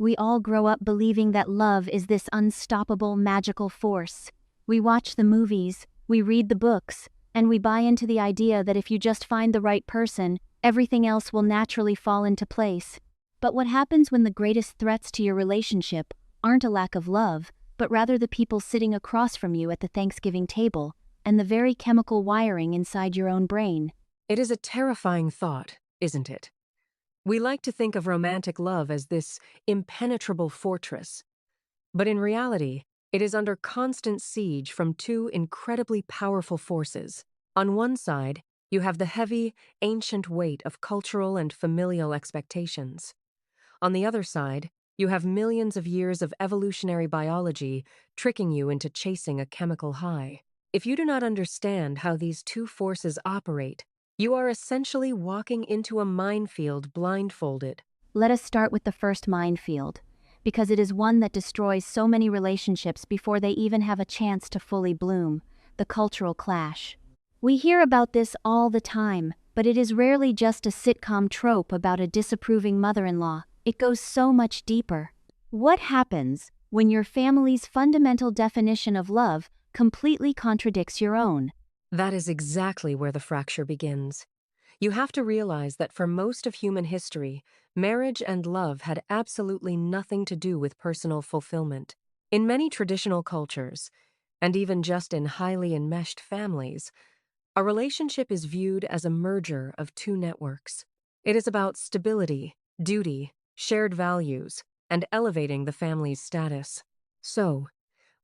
We all grow up believing that love is this unstoppable, magical force. We watch the movies, we read the books, and we buy into the idea that if you just find the right person, everything else will naturally fall into place. But what happens when the greatest threats to your relationship aren't a lack of love, but rather the people sitting across from you at the Thanksgiving table, and the very chemical wiring inside your own brain? It is a terrifying thought, isn't it? We like to think of romantic love as this impenetrable fortress, but in reality, it is under constant siege from two incredibly powerful forces. On one side, you have the heavy, ancient weight of cultural and familial expectations. On the other side, you have millions of years of evolutionary biology tricking you into chasing a chemical high. If you do not understand how these two forces operate, you are essentially walking into a minefield blindfolded. Let us start with the first minefield, because it is one that destroys so many relationships before they even have a chance to fully bloom: the cultural clash. We hear about this all the time, but it is rarely just a sitcom trope about a disapproving mother-in-law. It goes so much deeper. What happens when your family's fundamental definition of love completely contradicts your own? That is exactly where the fracture begins. You have to realize that for most of human history, marriage and love had absolutely nothing to do with personal fulfillment. In many traditional cultures, and even just in highly enmeshed families, a relationship is viewed as a merger of two networks. It is about stability, duty, shared values, and elevating the family's status. So,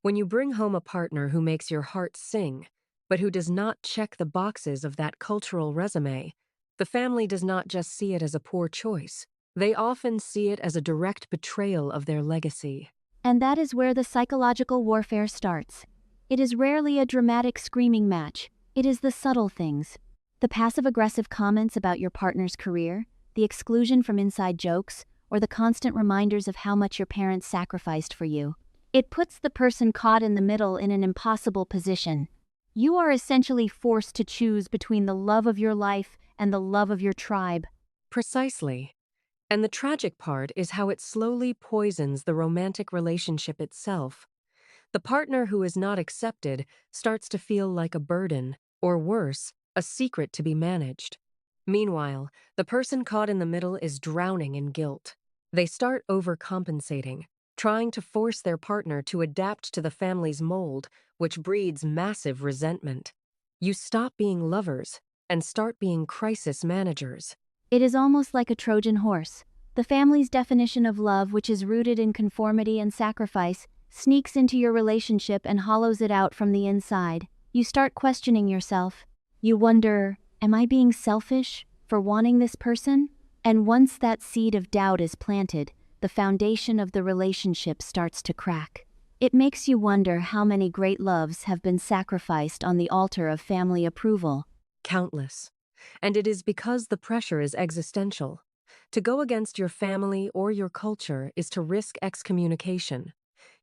when you bring home a partner who makes your heart sing, but who does not check the boxes of that cultural resume, the family does not just see it as a poor choice. They often see it as a direct betrayal of their legacy. And that is where the psychological warfare starts. It is rarely a dramatic screaming match. It is the subtle things. The passive-aggressive comments about your partner's career, the exclusion from inside jokes, or the constant reminders of how much your parents sacrificed for you. It puts the person caught in the middle in an impossible position. You are essentially forced to choose between the love of your life and the love of your tribe. Precisely. And the tragic part is how it slowly poisons the romantic relationship itself. The partner who is not accepted starts to feel like a burden, or worse, a secret to be managed. Meanwhile, the person caught in the middle is drowning in guilt. They start overcompensating, trying to force their partner to adapt to the family's mold, which breeds massive resentment. You stop being lovers and start being crisis managers. It is almost like a Trojan horse. The family's definition of love, which is rooted in conformity and sacrifice, sneaks into your relationship and hollows it out from the inside. You start questioning yourself. You wonder, am I being selfish for wanting this person? And once that seed of doubt is planted, the foundation of the relationship starts to crack. It makes you wonder how many great loves have been sacrificed on the altar of family approval. Countless. And it is because the pressure is existential. To go against your family or your culture is to risk excommunication.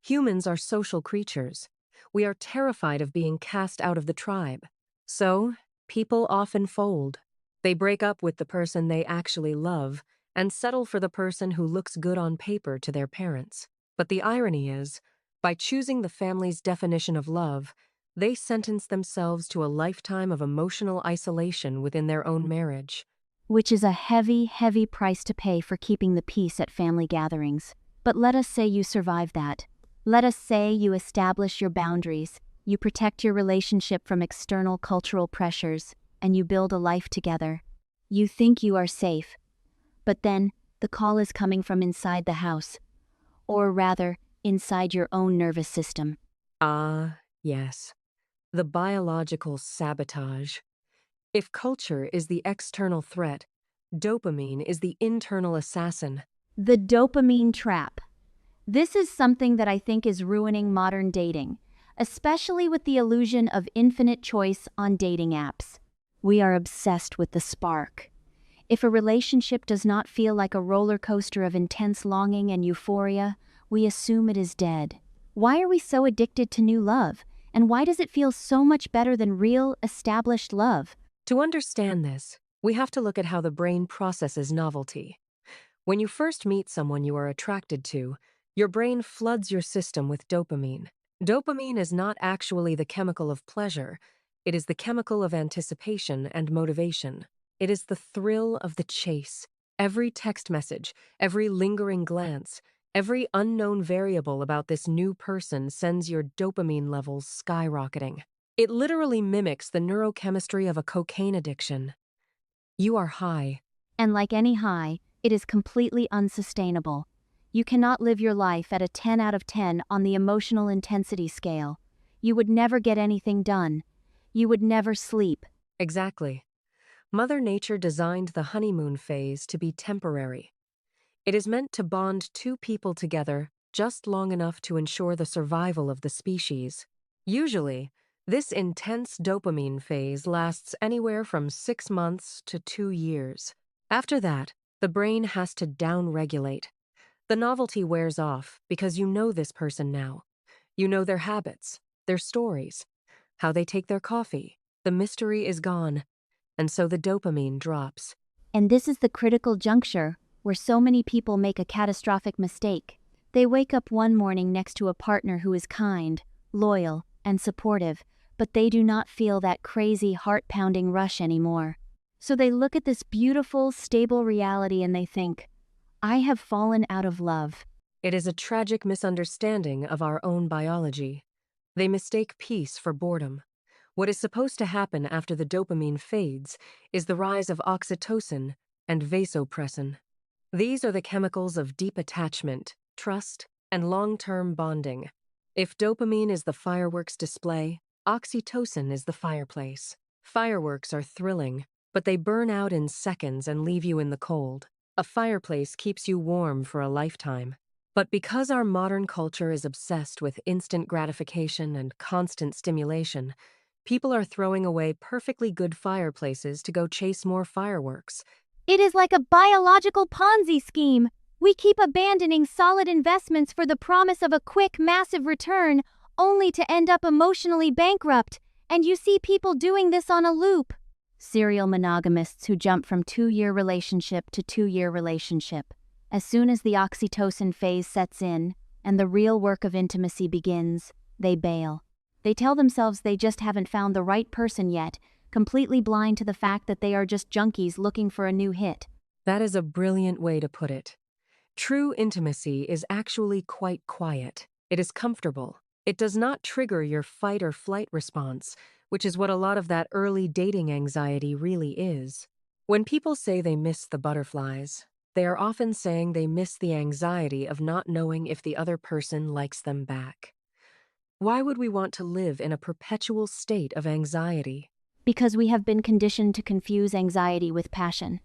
Humans are social creatures. We are terrified of being cast out of the tribe. So, people often fold. They break up with the person they actually love and settle for the person who looks good on paper to their parents. But the irony is, by choosing the family's definition of love, they sentence themselves to a lifetime of emotional isolation within their own marriage. Which is a heavy, heavy price to pay for keeping the peace at family gatherings. But let us say you survive that. Let us say you establish your boundaries, you protect your relationship from external cultural pressures, and you build a life together. You think you are safe. But then, the call is coming from inside the house. Or rather, inside your own nervous system. Ah, yes. The biological sabotage. If culture is the external threat, dopamine is the internal assassin. The dopamine trap. This is something that I think is ruining modern dating, especially with the illusion of infinite choice on dating apps. We are obsessed with the spark. If a relationship does not feel like a roller coaster of intense longing and euphoria, we assume it is dead. Why are we so addicted to new love? And why does it feel so much better than real, established love? To understand this, we have to look at how the brain processes novelty. When you first meet someone you are attracted to, your brain floods your system with dopamine. Dopamine is not actually the chemical of pleasure, it is the chemical of anticipation and motivation. It is the thrill of the chase. Every text message, every lingering glance, every unknown variable about this new person sends your dopamine levels skyrocketing. It literally mimics the neurochemistry of a cocaine addiction. You are high. And like any high, it is completely unsustainable. You cannot live your life at a 10 out of 10 on the emotional intensity scale. You would never get anything done. You would never sleep. Exactly. Mother Nature designed the honeymoon phase to be temporary. It is meant to bond two people together just long enough to ensure the survival of the species. Usually, this intense dopamine phase lasts anywhere from 6 months to 2 years. After that, the brain has to downregulate. The novelty wears off because you know this person now. You know their habits, their stories, how they take their coffee. The mystery is gone, and so the dopamine drops. And this is the critical juncture where so many people make a catastrophic mistake. They wake up one morning next to a partner who is kind, loyal, and supportive, but they do not feel that crazy heart-pounding rush anymore. So they look at this beautiful, stable reality and they think, I have fallen out of love. It is a tragic misunderstanding of our own biology. They mistake peace for boredom. What is supposed to happen after the dopamine fades is the rise of oxytocin and vasopressin. These are the chemicals of deep attachment, trust, and long-term bonding. If dopamine is the fireworks display, oxytocin is the fireplace. Fireworks are thrilling, but they burn out in seconds and leave you in the cold. A fireplace keeps you warm for a lifetime. But because our modern culture is obsessed with instant gratification and constant stimulation, people are throwing away perfectly good fireplaces to go chase more fireworks. It is like a biological Ponzi scheme. We keep abandoning solid investments for the promise of a quick, massive return, only to end up emotionally bankrupt. And you see people doing this on a loop. Serial monogamists who jump from 2-year relationship to 2-year relationship. As soon as the oxytocin phase sets in and the real work of intimacy begins, they bail. They tell themselves they just haven't found the right person yet, completely blind to the fact that they are just junkies looking for a new hit. That is a brilliant way to put it. True intimacy is actually quite quiet. It is comfortable. It does not trigger your fight or flight response, which is what a lot of that early dating anxiety really is. When people say they miss the butterflies, they are often saying they miss the anxiety of not knowing if the other person likes them back. Why would we want to live in a perpetual state of anxiety? Because we have been conditioned to confuse anxiety with passion.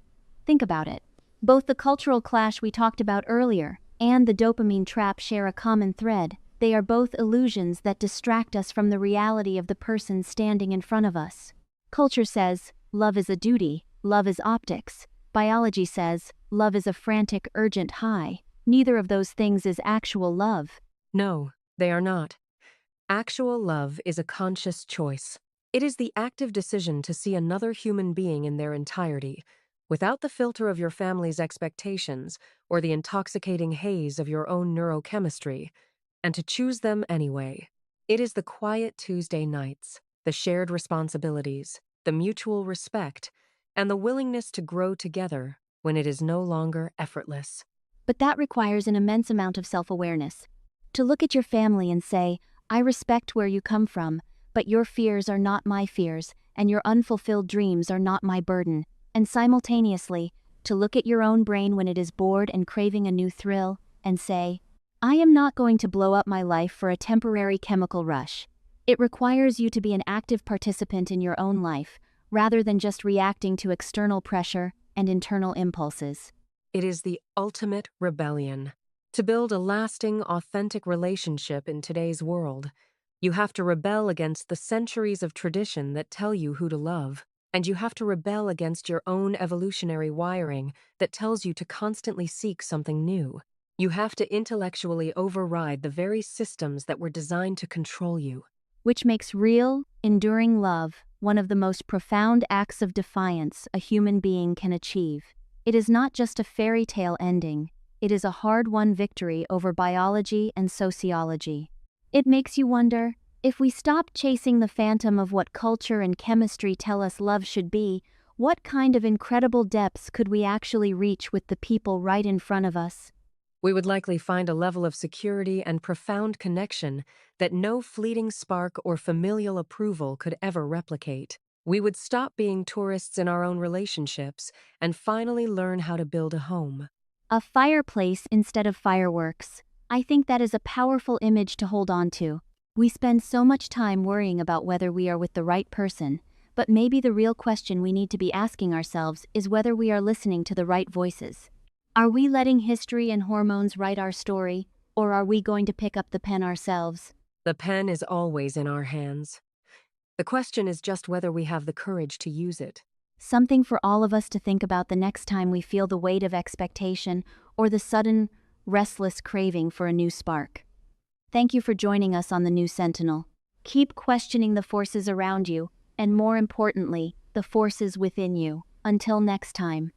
Think about it. Both the cultural clash we talked about earlier and the dopamine trap share a common thread. They are both illusions that distract us from the reality of the person standing in front of us. Culture says, love is a duty, love is optics. Biology says, love is a frantic, urgent high. Neither of those things is actual love. No, they are not. Actual love is a conscious choice. It is the active decision to see another human being in their entirety, without the filter of your family's expectations or the intoxicating haze of your own neurochemistry, and to choose them anyway. It is the quiet Tuesday nights, the shared responsibilities, the mutual respect, and the willingness to grow together when it is no longer effortless. But that requires an immense amount of self-awareness. To look at your family and say, I respect where you come from, but your fears are not my fears, and your unfulfilled dreams are not my burden. And simultaneously, to look at your own brain when it is bored and craving a new thrill, and say, I am not going to blow up my life for a temporary chemical rush. It requires you to be an active participant in your own life, rather than just reacting to external pressure and internal impulses. It is the ultimate rebellion. To build a lasting, authentic relationship in today's world, you have to rebel against the centuries of tradition that tell you who to love, and you have to rebel against your own evolutionary wiring that tells you to constantly seek something new. You have to intellectually override the very systems that were designed to control you. Which makes real, enduring love one of the most profound acts of defiance a human being can achieve. It is not just a fairy tale ending, it is a hard-won victory over biology and sociology. It makes you wonder, if we stopped chasing the phantom of what culture and chemistry tell us love should be, what kind of incredible depths could we actually reach with the people right in front of us? We would likely find a level of security and profound connection that no fleeting spark or familial approval could ever replicate. We would stop being tourists in our own relationships and finally learn how to build a home. A fireplace instead of fireworks. I think that is a powerful image to hold on to. We spend so much time worrying about whether we are with the right person, but maybe the real question we need to be asking ourselves is whether we are listening to the right voices. Are we letting history and hormones write our story, or are we going to pick up the pen ourselves? The pen is always in our hands. The question is just whether we have the courage to use it. Something for all of us to think about the next time we feel the weight of expectation or the sudden, restless craving for a new spark. Thank you for joining us on the new Sentinel. Keep questioning the forces around you, and more importantly, the forces within you. Until next time.